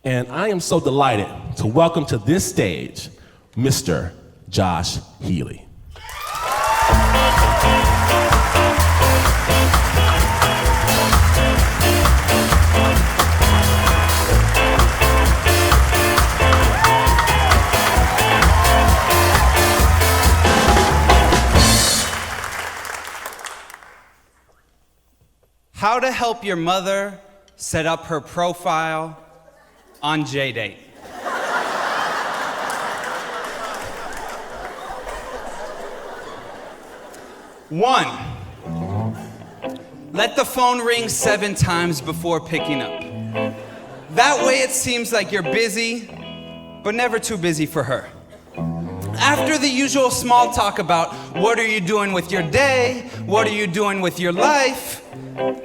And I am so delighted to welcome to this stage, Mr. Josh Healey. How to help your mother set up her profile on JDate. One, let the phone ring 7 times before picking up. That way it seems like you're busy, but never too busy for her. After the usual small talk about what are you doing with your day, what are you doing with your life,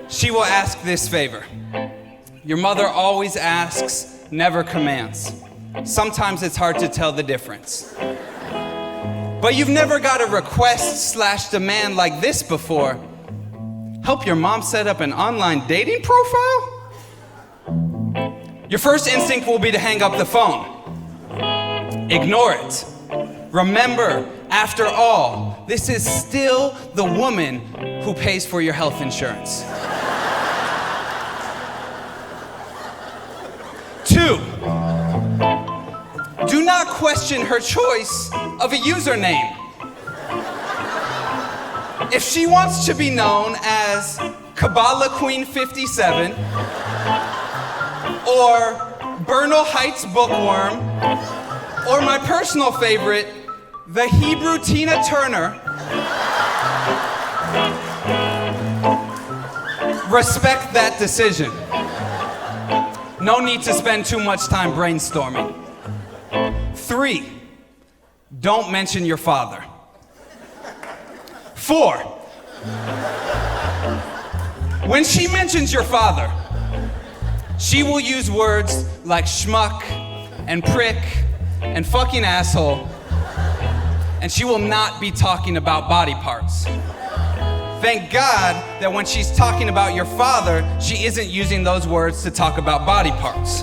she will ask this favor. Your mother always asks, never commands. Sometimes it's hard to tell the difference. But you've never got a request/demand like this before. Help your mom set up an online dating profile? Your first instinct will be to hang up the phone. Ignore it. Remember, after all, this is still the woman who pays for your health insurance. 2, do not question her choice of a username. If she wants to be known as Kabbalah Queen 57 or Bernal Heights Bookworm, or my personal favorite, the Hebrew Tina Turner, respect that decision. No need to spend too much time brainstorming. 3, don't mention your father. 4, when she mentions your father, she will use words like schmuck and prick and fucking asshole, and she will not be talking about body parts. Thank God that when she's talking about your father, she isn't using those words to talk about body parts.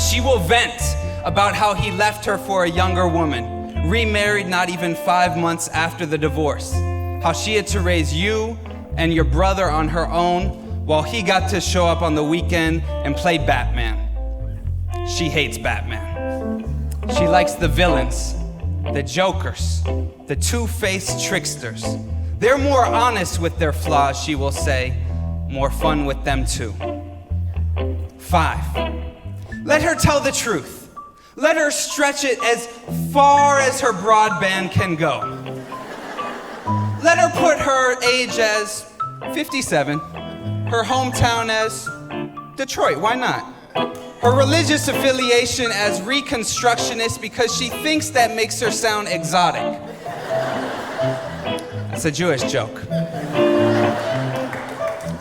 She will vent about how he left her for a younger woman, remarried not even 5 months after the divorce, how she had to raise you and your brother on her own while he got to show up on the weekend and play Batman. She hates Batman. She likes the villains, the jokers, the two-faced tricksters. They're more honest with their flaws, she will say, more fun with them too. 5, let her tell the truth. Let her stretch it as far as her broadband can go. Let her put her age as 57, her hometown as Detroit, why not? Her religious affiliation as Reconstructionist because she thinks that makes her sound exotic. It's a Jewish joke.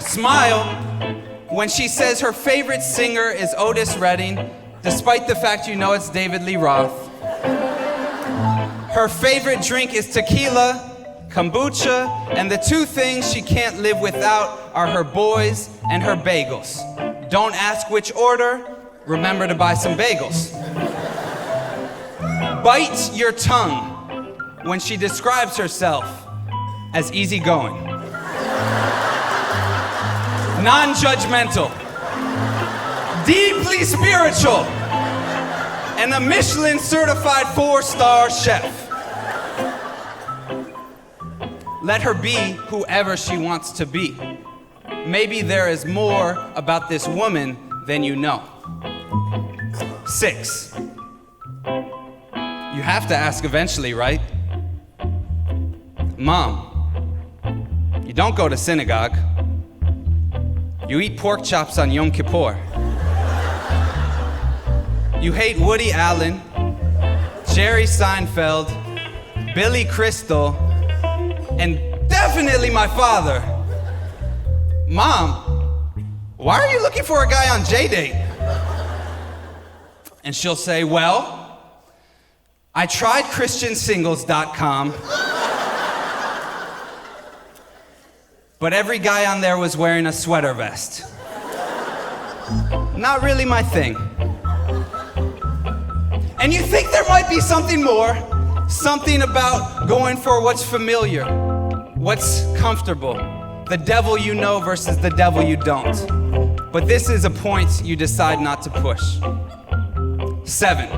Smile when she says her favorite singer is Otis Redding, despite the fact you know it's David Lee Roth. Her favorite drink is tequila, kombucha, and the 2 things she can't live without are her boys and her bagels. Don't ask which order, remember to buy some bagels. Bite your tongue when she describes herself as easygoing, non-judgmental, deeply spiritual, and a Michelin-certified 4-star chef. Let her be whoever she wants to be. Maybe there is more about this woman than you know. 6, you have to ask eventually, right? Mom, you don't go to synagogue. You eat pork chops on Yom Kippur. You hate Woody Allen, Jerry Seinfeld, Billy Crystal, and definitely my father. Mom, why are you looking for a guy on JDate? And she'll say, well, I tried ChristianSingles.com, but every guy on there was wearing a sweater vest. Not really my thing. And you think there might be something more, something about going for what's familiar, what's comfortable, the devil you know versus the devil you don't. But this is a point you decide not to push. 7,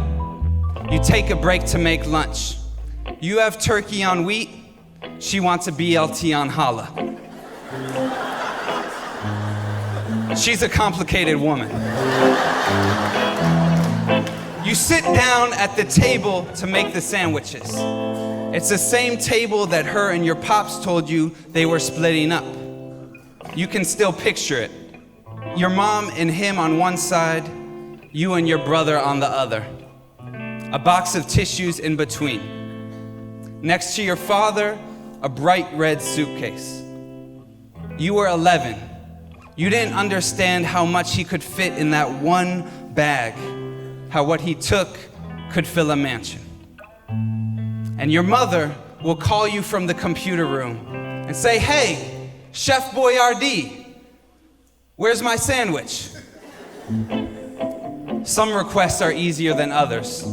you take a break to make lunch. You have turkey on wheat, she wants a BLT on challah. She's a complicated woman. You sit down at the table to make the sandwiches. It's the same table that her and your pops told you they were splitting up. You can still picture it. Your mom and him on one side, you and your brother on the other. A box of tissues in between. Next to your father, a bright red suitcase. You were 11. You didn't understand how much he could fit in that one bag, how what he took could fill a mansion. And your mother will call you from the computer room and say, "Hey, Chef Boyardee, where's my sandwich?" Some requests are easier than others.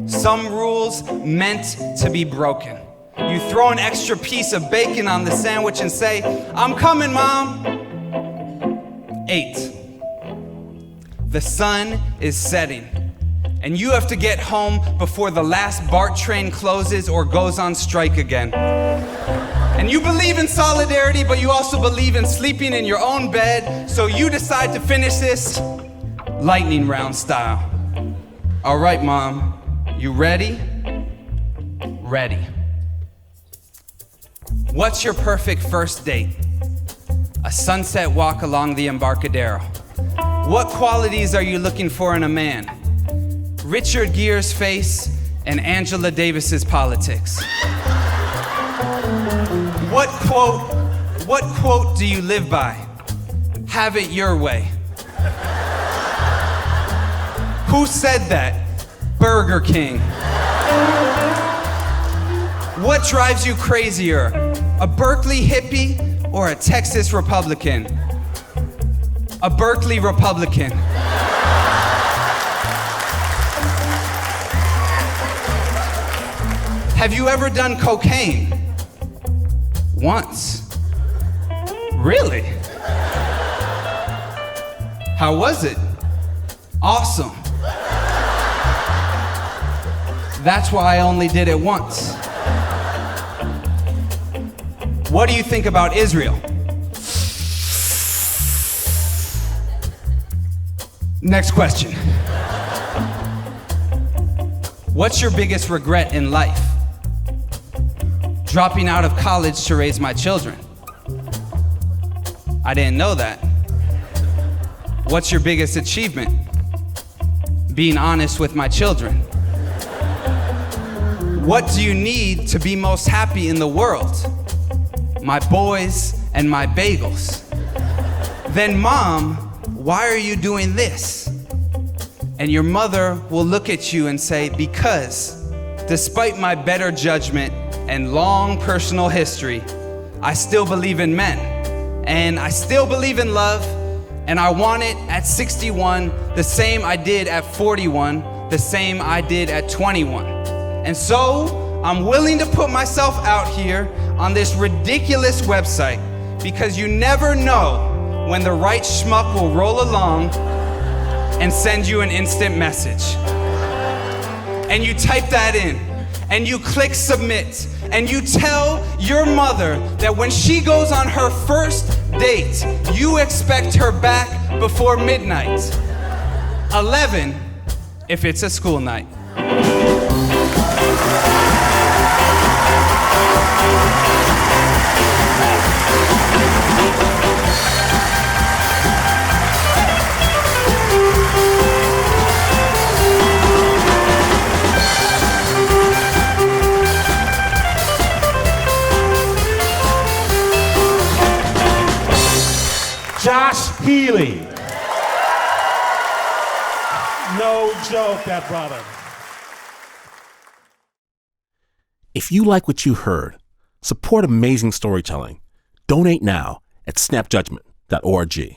Some rules meant to be broken. You throw an extra piece of bacon on the sandwich and say, "I'm coming, Mom." 8, the sun is setting, and you have to get home before the last BART train closes or goes on strike again. And you believe in solidarity, but you also believe in sleeping in your own bed, so you decide to finish this lightning round style. All right, Mom, you ready? Ready. What's your perfect first date? A sunset walk along the Embarcadero. What qualities are you looking for in a man? Richard Gere's face and Angela Davis's politics. What quote do you live by? Have it your way. Who said that? Burger King. What drives you crazier? A Berkeley hippie or a Texas Republican? A Berkeley Republican. Have you ever done cocaine? Once. Really? How was it? Awesome. That's why I only did it once. What do you think about Israel? Next question. What's your biggest regret in life? Dropping out of college to raise my children. I didn't know that. What's your biggest achievement? Being honest with my children. What do you need to be most happy in the world? My boys and my bagels. Then, Mom, why are you doing this? And your mother will look at you and say, because despite my better judgment and long personal history, I still believe in men, and I still believe in love, and I want it at 61, the same I did at 41, the same I did at 21. And so, I'm willing to put myself out here on this ridiculous website, because you never know when the right schmuck will roll along and send you an instant message. And you type that in, and you click submit, and you tell your mother that when she goes on her first date, you expect her back before midnight. 11, if it's a school night. Josh Healey. No joke, that brother. If you like what you heard, support amazing storytelling. Donate now at snapjudgment.org.